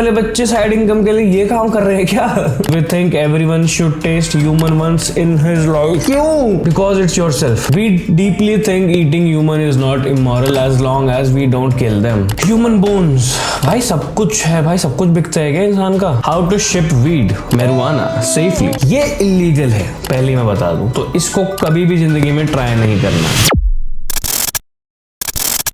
वाले बच्चे side income के लिए ये काम कर रहे हैं क्या? We think everyone should taste human once in his life. क्यों? Because it's yourself. We deeply think eating human is not immoral as long as we don't kill them. Human bones. भाई सब कुछ है, भाई सब कुछ बिकता है क्या इंसान का? How to ship weed, marijuana safely. ये इलीगल है, पहले मैं बता दूं, तो इसको कभी भी जिंदगी में ट्राई नहीं करना।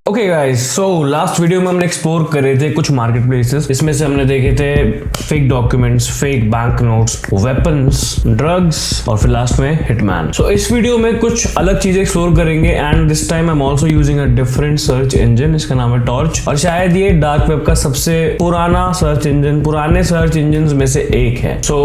Okay guys, so last video में हमने एक्सप्लोर कर रहे थे कुछ मार्केट प्लेसेस। इसमें से हमने देखे थे fake documents, fake bank notes, weapons, drugs और फिर लास्ट में हिटमैन। सो इस वीडियो में कुछ अलग चीजें एक्सप्लोर करेंगे and this time I am also using a different search engine. इसका नाम है टॉर्च और शायद ये डार्क वेब का सबसे पुराना सर्च इंजन, पुराने सर्च इंजन में से एक है। So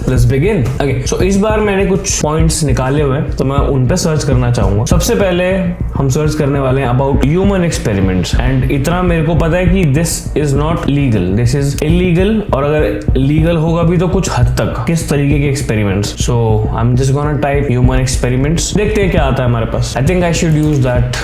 let's begin. ओके, सो इस बार मैंने कुछ पॉइंट्स निकाले हुए हैं तो मैं उन पे सर्च करना चाहूंगा। सबसे पहले हम सर्च करने वाले हैं अबाउट ह्यूमन एक्सपेरिमेंट्स एंड इतना मेरे को पता है कि this is not legal, this is illegal. और अगर लीगल होगा भी तो कुछ हद तक। किस तरीके के experiments? So I am just gonna type human experiments, देखते हैं क्या आता है हमारे पास। I think I should use that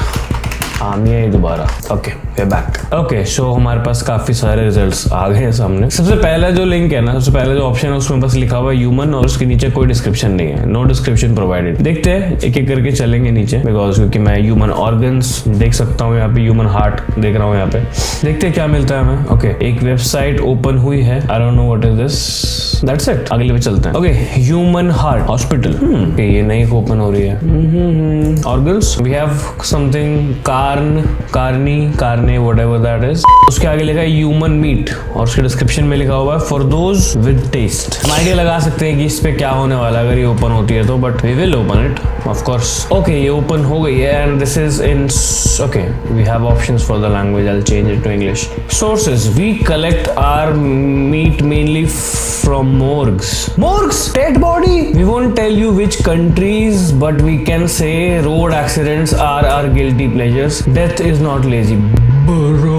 ये दोबारा। Okay, we are back. Okay, so हमारे पास काफी सारे रिजल्ट्स आ गए हैं सामने। सबसे पहला जो लिंक है ना, सबसे पहला जो ऑप्शन है उसमें बस लिखा हुआ है ह्यूमन और उसके नीचे कोई डिस्क्रिप्शन नहीं है, नो डिस्क्रिप्शन प्रोवाइडेड। देखते हैं, एक एक करके चलेंगे नीचे बिकॉज क्योंकि मैं ह्यूमन ऑर्गन्स देख सकता हूँ यहाँ पे, ह्यूमन हार्ट देख रहा हूँ यहाँ पे। देखते हैं क्या मिलता है हमें। ओके, एक वेबसाइट ओपन हुई है, I don't know what is this, that's it. अगले पे चलते हैं। ओके, ह्यूमन हार्ट हॉस्पिटल, ये नई ओपन हो रही है। Organs, we have something carne whatever that is. उसके आगे लिखा है ह्यूमन मीट और उसके डिस्क्रिप्शन में लिखा हुआ है फॉर दोज विद टेस्ट। हम आइडिया लगा सकते हैं कि इस पे क्या होने वाला है अगर ये ओपन होती है तो, but we will open it of course. Okay, ये ओपन हो गई है and this is in okay, we have options for the language, I will change it to English. Sources, we collect our meat mainly from morgues, dead body. We won't tell you which countries, but we can say road accidents are our guilty pleasures. Death is not lazy, bro.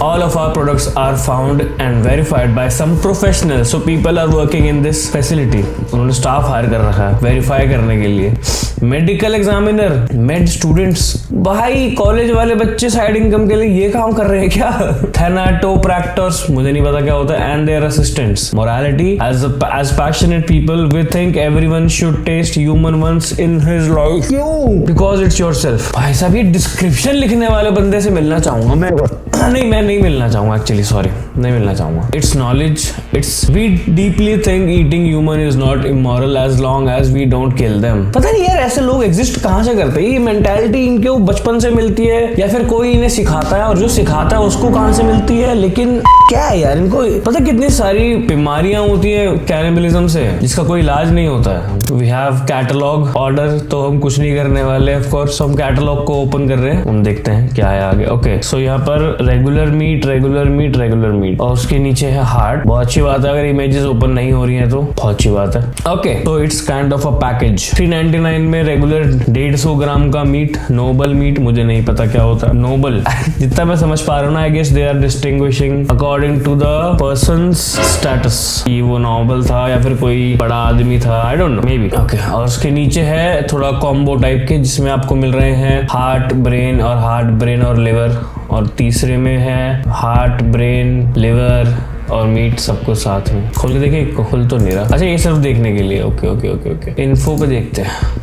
All of our products are found and verified by some professionals. So people are working in this facility. उन्होंने staff higher कर रखा है verify करने के लिए। Medical examiner, made students, भाई college वाले बच्चे साइड इनकम के लिए ये काम कर रहे हैं क्या? थैनाटोप्रैक्टर्स, मुझे नहीं पता क्या होता है, and their assistants. Morality, as passionate people we think everyone should taste human once in his life. क्यों? Because it's yourself. भाई साहब, ये डिस्क्रिप्शन लिखने वाले बंदे से मिलना चाहूंगा मैं। मैं नहीं मिलना चाहूंगा एक्चुअली, सॉरी, नहीं मिलना चाहूंगा। It's knowledge, it's we deeply think eating human is not immoral as long as we don't kill them. पता नहीं यार ऐसे लोग एग्जिस्ट कहाँ से करते हैं? ये मेंटालिटी इनको बचपन से मिलती है या फिर कोई इन्हें सिखाता है, और जो सिखाता है उसको कहाँ से मिलती है? लेकिन क्या है यार, इनको पता कितनी सारी बीमारियां होती है कैनिबलिज्म से जिसका कोई इलाज नहीं होता है। वी हैव कैटलॉग ऑर्डर, तो हम कुछ नहीं करने वाले ऑफ कोर्स, हम कैटलॉग को ओपन कर रहे हैं, हम देखते हैं क्या है आगे। ओके, सो यहाँ पर रेगुलर मीट और उसके नीचे है हार्ट। बहुत अच्छी बात है, अगर इमेजेस ओपन नहीं हो रही हैं तो बहुत अच्छी बात है। ओके, तो it's kind of a package. 399 में रेगुलर 150 ग्राम का मीट, नोबल मीट, मुझे नहीं पता क्या होता है नोबल। जितना मैं समझ पा रहा हूँ ना, I guess they are distinguishing according to the person's status, कि वो नोबल था या फिर कोई बड़ा आदमी था, I don't know, may be. Okay, और उसके नीचे है थोड़ा कॉम्बो टाइप के जिसमें आपको मिल रहे हैं हार्ट, ब्रेन और लिवर, और तीसरे में है हार्ट, ब्रेन, लिवर और मीट सबको साथ में। खोल के देखिए, खुल तो नहीं रहा। अच्छा, ये सिर्फ देखने के लिए। ओके, इन्फो पे देखते हैं।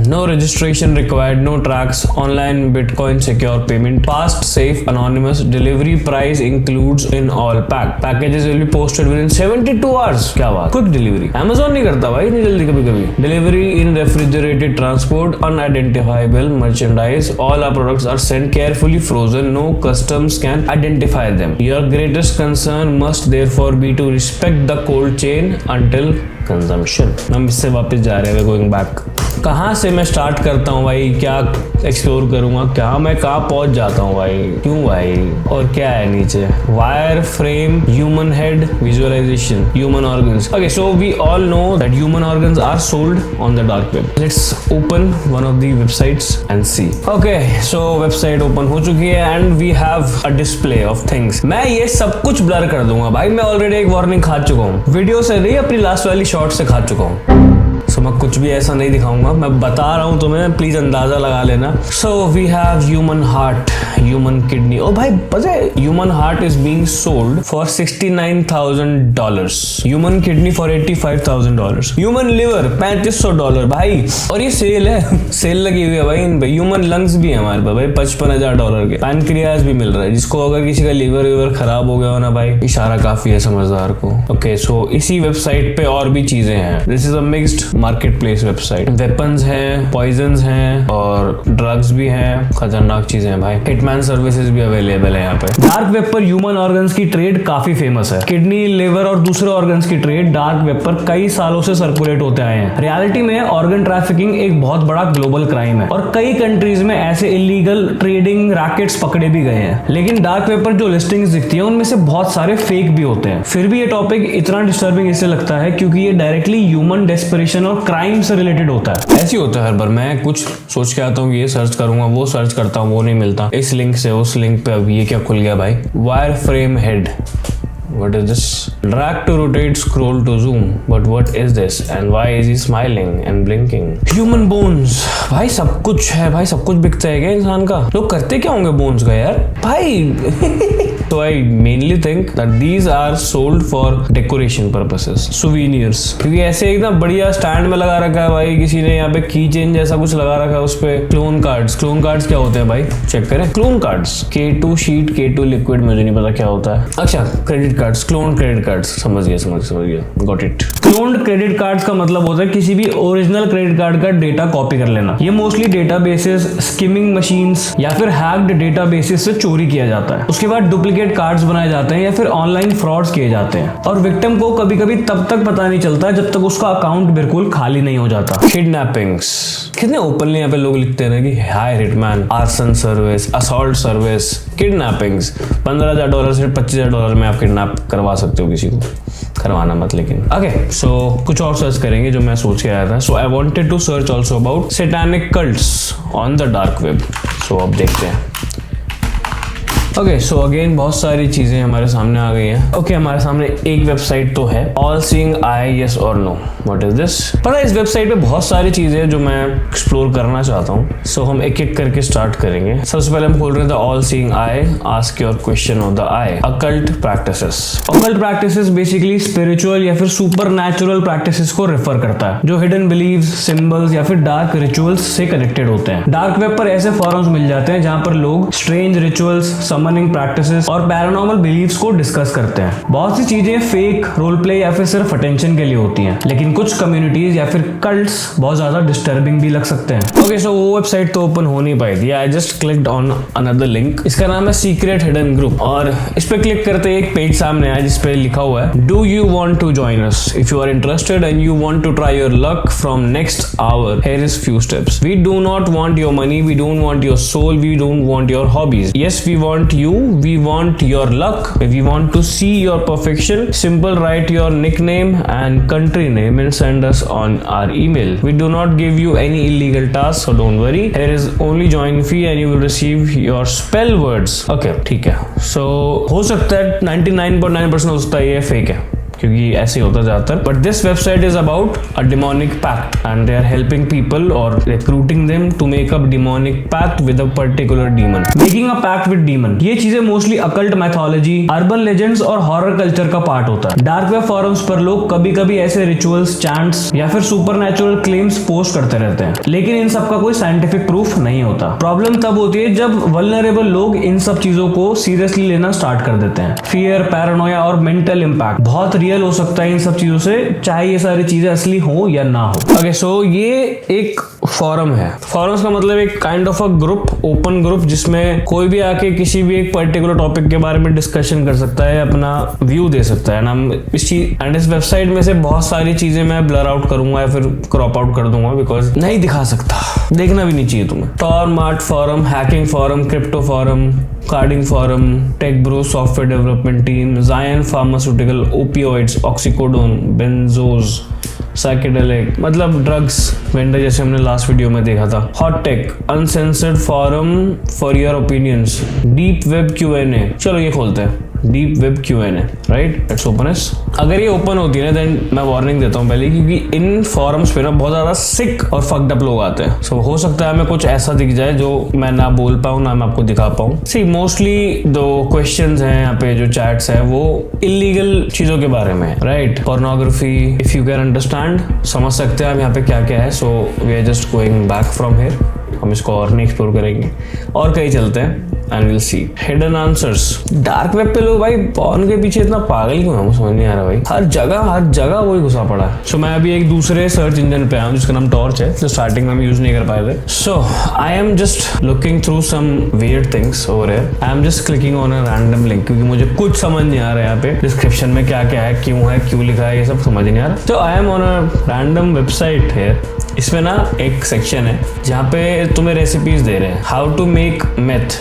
No registration required, no tracks, online Bitcoin secure payment, fast, safe, anonymous, delivery price includes in all packages will be posted within 72 hours. क्या बात, quick delivery। Amazon नहीं करता भाई इतनी जल्दी कभी। Delivery in refrigerated transport, unidentifiable merchandise, all our products are sent carefully frozen, no customs can identify them. Your greatest concern must therefore be to respect the cold chain until consumption. हम इससे वापस जा रहे हैं, going back. कहाँ से मैं start करता हूँ भाई, क्या एक्सप्लोर करूंगा, क्या मैं कहाँ पहुंच जाता हूँ भाई, क्यों भाई, और क्या है नीचे? Wire frame, human head, visualisation, human organs. Okay, so we all know that human organs are sold on the dark web. Let's open one of the websites and see. Okay, so website open हो चुकी है and we have a display of things. मैं ये सब कुछ blur कर दूंगा भाई, मैं ऑलरेडी एक वार्निंग खा चुका हूँ, वीडियो से नहीं, अपनी लास्ट वाली शॉर्ट से खा चुका हूँ। सो मैं कुछ भी ऐसा नहीं दिखाऊंगा, मैं बता रहा हूँ तुम्हें, प्लीज अंदाजा लगा लेना। So we have human heart, human kidney. Oh भाई पता है human heart is being sold for $69,000, human kidney for $85,000, human liver $3500 भाई। और ये सेल है, सेल लगी हुई है भाई इन पे। ह्यूमन लंग्स भी है हमारे पास भाई $55,000 के। पैनक्रियाज भी मिल रहा है, जिसको अगर किसी का लीवर खराब हो गया हो ना भाई, इशारा काफी है समझदार को। ओके सो इसी वेबसाइट पे और भी चीजें हैं। This is a mixed market place website. Weapons हैं, पॉइजन्स हैं और ड्रग्स भी हैं, खतरनाक चीजें हैं भाई। हिटमैन सर्विसेज भी अवेलेबल है यहाँ पे। डार्क वेब पर ह्यूमन ऑर्गन्स की ट्रेड काफी फेमस है। किडनी, लिवर और दूसरे ऑर्गन्स की ट्रेड डार्क वेब पर कई सालों से सर्कुलेट होते आए हैं। रियलिटी में ऑर्गन ट्रैफिकिंग एक बहुत बड़ा ग्लोबल क्राइम है और कई कंट्रीज में ऐसे इलीगल ट्रेडिंग रैकेट्स पकड़े भी गए हैं। लेकिन डार्क वेब पर जो लिस्टिंग्स दिखती है उनमें से बहुत सारे फेक भी होते हैं। फिर भी ये टॉपिक इतना डिस्टर्बिंग इससे लगता है क्योंकि ये डायरेक्टली ह्यूमन डेस्परेशन और क्राइम से रिलेटेड होता है। ऐसे होता है हर बार, मैं कुछ सोच के आता हूँ ये सर्च करूंगा, वो सर्च करता हूँ, वो नहीं मिलता, इस लिंक से उस लिंक पे। अब ये क्या खुल गया भाई, wire frame head, what is this? Drag to rotate, scroll to zoom, but what is this and why is he smiling and blinking? Human bones, भाई सब कुछ है भाई, सब कुछ बिकता है क्या इंसान का? लोग करते क्या होंगे बोन्स का यार भाई? So I mainly think that these are sold for decoration purposes, souvenirs। क्योंकि ऐसे एकदम बढ़िया स्टैंड में लगा रखा है भाई किसी ने, यहाँ पे की चेन जैसा कुछ लगा रखा है उस पे। क्लोन कार्ड्स, क्लोन कार्ड्स क्या होते हैं भाई, चेक करें। Clone cards, K2 sheet, K2 liquid, मुझे नहीं पता क्या होता है। अच्छा credit cards, clone credit cards, समझ गया, got it. Cloned credit cards का मतलब होता है किसी भी ओरिजिनल क्रेडिट कार्ड का डेटा कॉपी कर लेना। ये मोस्टली डेटाबेसेस, स्किमिंग मशीन्स या फिर हैक्ड डेटाबेसेस से चोरी किया जाता है। उसके बाद डुप्लीकेट कार्ड्स बनाए जाते हैं या फिर ऑनलाइन फ्रॉड्स किए जाते हैं और विक्टिम को कभी कभी तब तक पता नहीं चलता जब तक उसका अकाउंट बिल्कुल खाली नहीं हो जाता। किडनैपिंग्स, कितने ओपनली यहाँ पे लोग लिखते हैं कि hi hitman, arson service, assault service, kidnappings. $15,000 से $25,000 में आप किडनैप करवा सकते हो किसी को, करवाना मत लेकिन। ओके सो कुछ और सर्च करेंगे जो मैं सोच के आया था। So I wanted to search also about satanic cults on the dark web. So अब देखते हैं। ओके सो अगेन बहुत सारी चीजें हमारे सामने आ गई हैं। ओके हमारे सामने एक वेबसाइट तो है, ऑल सीइंग आई, यस और नो। What is this? पता है इस वेबसाइट पे बहुत सारी चीजें जो मैं एक्सप्लोर करना चाहता हूँ। सो हम एक एक करके स्टार्ट करेंगे। सबसे पहले हम खोल रहे हैं all seeing I, ask your question of the I. Occult practices, occult practices basically spiritual या फिर सुपर नेचुरल प्रैक्टिसेस को रेफर करता है जो हिडन बिलीव्स, सिंबल्स या फिर डार्क रिचुअल्स से कनेक्टेड होते हैं। डार्क वेब पर ऐसे फोरम्स मिल जाते हैं जहाँ पर लोग स्ट्रेंज रिचुअल्स, समनिंग प्रैक्टिसेस और पैरानॉर्मल बिलीव्स को डिस्कस करते हैं। बहुत सी चीजें फेक, रोल प्ले या फिर सिर्फ अटेंशन के लिए होती हैं, लेकिन कुछ कम्युनिटीज या फिर कल्ट्स बहुत ज्यादा डिस्टर्बिंग भी लग सकते हैं। ओके सो वो वेबसाइट तो ओपन हो नहीं पाई थी। I just clicked on another link. इसका नाम है सीक्रेट हिडन ग्रुप और इस पे क्लिक करते ही एक पेज सामने आया जिस पे लिखा हुआ है do you want to join us? If you are interested and you want to try your luck from next hour, here is few steps. We do not want your money, we don't want your soul, we don't want your hobbies. Yes we want you, we want your luck, we want to see your perfection. Simple, write your nickname and country name and send us on our email. We do not give you any illegal tasks, so don't worry. There is only join fee and you will receive your spell words. Okay, ठीक है। So हो सकता है 99.9% हो सकता है ये fake है क्योंकि ऐसे होता ज्यादातर। But this website is about a demonic pact and they are helping people और recruiting them to make a demonic pact with a particular demon. Making a pact with demon, ये चीजें mostly occult mythology, urban legends और horror culture का part होता है। Dark web forums पर लोग कभी कभी ऐसे रिचुअल्स, चैंट्स या फिर सुपरनैचुरल क्लेम्स पोस्ट करते रहते हैं, लेकिन इन सब का कोई साइंटिफिक प्रूफ नहीं होता। प्रॉब्लम तब होती है जब वल्नरेबल लोग इन सब चीजों को सीरियसली लेना स्टार्ट कर देते हैं। फियर, पैरानोया और मेंटल इंपैक्ट बहुत रियल हो सकता है इन सब चीजों से, चाहे ये सारी चीजें असली हो या ना हो। ओके सो ये एक फोरम है। फोरम्स का मतलब एक kind of a group, open group, जिसमें कोई भी आके किसी भी एक पर्टिकुलर टॉपिक के बारे में डिस्कशन कर सकता है, अपना व्यू दे सकता है। हम इस चीज एंड इस वेबसाइट में से बहुत सारी चीजें मैं ब्लर आउट करूंगा या फिर क्रॉप आउट कर दूंगा बिकॉज नहीं दिखा सकता, देखना भी नहीं चाहिए तुम्हें। Tor mart forum, hacking forum, crypto forum, carding forum, tech bro software development team, Zion pharmaceutical, opioids, oxycodone, benzos, psychedelic मतलब ड्रग्स वेंडर, जैसे हमने लास्ट लास्ट वीडियो में देखा था। Hot take, uncensored forum for your opinions, deep web Q&A। चलो ये खोलते हैं, deep web Q&A, right? Let's open it. अगर ये ओपन होती है ना देन मैं वार्निंग देता हूँ पहले, क्योंकि इन फॉरम्स पे ना बहुत ज्यादा सिक और फक्ड अप लोग आते हैं। सो हो सकता है हमें कुछ ऐसा दिख जाए जो मैं ना बोल पाऊँ ना मैं आपको दिखा पाऊँ। सी मोस्टली दो क्वेश्चंस हैं यहाँ पे, जो चैट्स है वो इलीगल चीजों के बारे में, right? Pornography, if you can understand, समझ सकते हैं हम यहाँ पे क्या क्या है। So we are just going back from here, हम इसको और नहीं एक्सप्लोर करेंगे और कहीं चलते हैं and will see. Hidden answers, dark web पे लोग भाई पॉर्न के पीछे इतना पागल क्यों है, समझ नहीं आ रहा भाई। हर जगह वही घुसा पड़ा है। सो मैं अभी एक दूसरे सर्च इंजन पे आया हूँ जिसका नाम टॉर्च है, जो स्टार्टिंग में हम यूज नहीं कर पाए थे। So I am just looking through some weird things over here. I am just clicking on a random link, क्योंकि मुझे कुछ समझ नहीं आ रहा है यहाँ पे डिस्क्रिप्शन में क्या क्या है, क्यों लिखा है, ये सब समझ नहीं आ रहा। तो I am on a random website here. इसमें ना एक सेक्शन है जहाँ पे तुम्हें रेसिपीज दे रहे हैं। How to make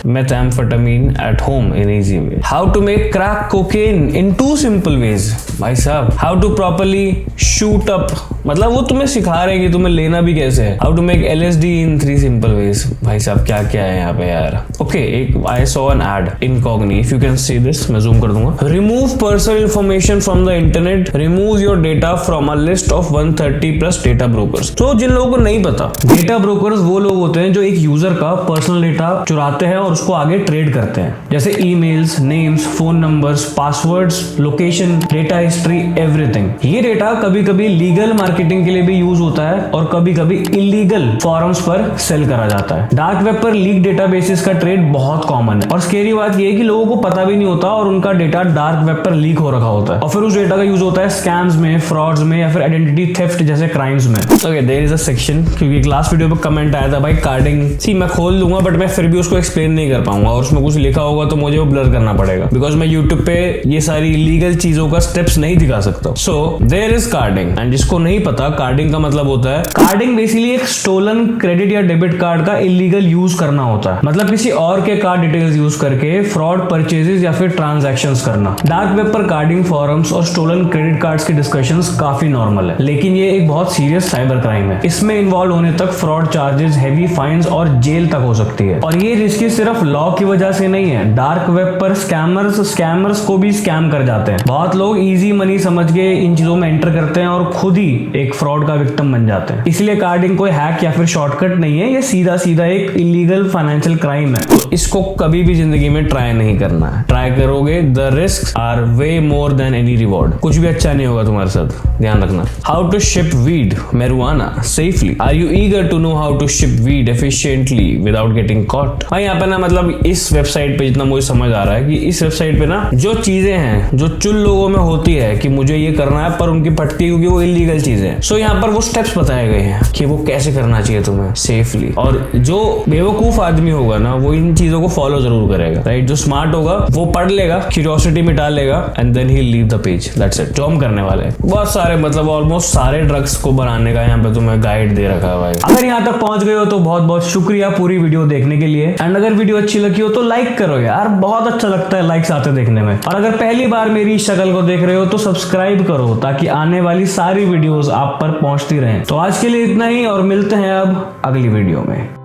methamphetamine at home in easy way, how to make crack cocaine in 2 simple ways. भाई साहब, how to properly shoot up, मतलब वो तुम्हें सिखा रहे हैं कि तुम्हें लेना भी कैसे है। How to make LSD in 3 simple ways. भाई साहब क्या क्या है यहाँ पे यार। ओके, एक I saw an ad Incogni, if you can see this, मैं जूम कर दूंगा। Remove personal information from the internet, remove your data from a list of 130+ data brokers. तो जिन लोगों को नहीं पता, डेटा ब्रोकर्स वो लोग होते हैं जो एक यूजर का पर्सनल डेटा चुराते हैं और उसको आगे ट्रेड करते हैं, जैसे emails, names, phone numbers, passwords, location, data history, everything. ये डेटा कभी कभी लीगल मार्केटिंग के लिए भी यूज होता है और कभी कभी इलीगल फॉरम्स पर सेल करा जाता है। डार्क वेब पर लीक डेटाबेसेस का ट्रेड बहुत कॉमन है और स्केरी बात ये है कि लोगों को पता भी नहीं होता और उनका डेटा डार्क वेब पर लीक हो रखा होता है और फिर उस डेटा का यूज होता है स्कैम्स में, फ्रॉड्स में या फिर आइडेंटिटी थेफ्ट जैसे क्राइम्स में। Okay, there is a section, क्योंकि एक लास्ट वीडियो पे कमेंट आया था भाई कार्डिंग। सी मैं खोल लूंगा बट मैं फिर भी उसको एक्सप्लेन नहीं कर पाऊंगा और उसमें कुछ लिखा होगा तो मुझे वो ब्लर करना पड़ेगा, बिकॉज मैं यूट्यूब पे ये सारी इलीगल चीजों का स्टेप्स नहीं दिखा सकता। So there is carding, and जिसको नहीं पता, कार्डिंग का मतलब होता है, कार्डिंग बेसिकली एक स्टोलन क्रेडिट या डेबिट कार्ड का इलीगल यूज करना होता है। मतलब किसी और के कार्ड डिटेल्स यूज करके फ्रॉड परचेजेस या फिर ट्रांजैक्शंस करना। डार्क वेब पर कार्डिंग फॉरम्स और स्टोलन क्रेडिट कार्ड्स की डिस्कशंस काफी नॉर्मल है, लेकिन ये एक बहुत सीरियस साइबर क्राइम है। इसमें इन्वॉल्व होने तक फ्रॉड चार्जेस, हेवी फाइन्स और जेल तक हो सकती है। और ये रिस्की सिर्फ लॉ की वजह से नहीं है, डार्क वेब पर स्कैमर्स को भी स्कैम कर जाते हैं। बहुत लोग इजी मनी समझ के इन चीजों में एंटर करते हैं और खुद ही एक फ्रॉड का विक्टिम बन जाते हैं। इसलिए कार्डिंग कोई हैक या फिर शॉर्टकट नहीं है, ये सीधा सीधा एक इलीगल फाइनेंशियल क्राइम है। तो इसको कभी भी जिंदगी में ट्राई नहीं करना है। ट्राई करोगे the risk are way more than any reward. कुछ भी अच्छा नहीं होगा तुम्हारे साथ, ध्यान रखना। How to ship weed marijuana safely, are you eager to know how to ship weed efficiently without getting caught? भाई यहाँ पे ना मतलब इस वेबसाइट पे जितना मुझे समझ आ रहा है कि इस वेबसाइट पे ना जो चीजें हैं जो चुन लोगों में होती है कि मुझे ये करना है पर उनकी फटती है क्योंकि वो इलीगल चीजें हैं। सो यहाँ पर वो स्टेप्स बताए गए हैं कि वो कैसे करना चाहिए तुम्हें सेफली, और जो बेवकूफ आदमी होगा ना वो इन चीजों को फॉलो जरूर करेगा, राइट? जो स्मार्ट होगा वो पढ़ लेगा, क्यूरियोसिटी मिटा लेगा and then he leave the page, that's it. जो हम करने वाले हैं बहुत सारे, मतलब ऑलमोस्ट सारे ड्रग्स को बनाने का यहाँ पे तुम्हें गाइड दे रखा है भाई। अगर यहाँ तक पहुंच गए हो तो बहुत बहुत शुक्रिया पूरी वीडियो देखने के लिए। एंड अगर वीडियो अच्छी लगी हो तो लाइक करो यार, बहुत अच्छा लगता है लाइक्स आते देखने में। और अगर पहली बार मेरी शक्ल को देख रहे हो तो सब्सक्राइब करो ताकि आने वाली सारी वीडियोस आप पर पहुंचती रहें। तो आज के लिए इतना ही और मिलते हैं अब अगली वीडियो में।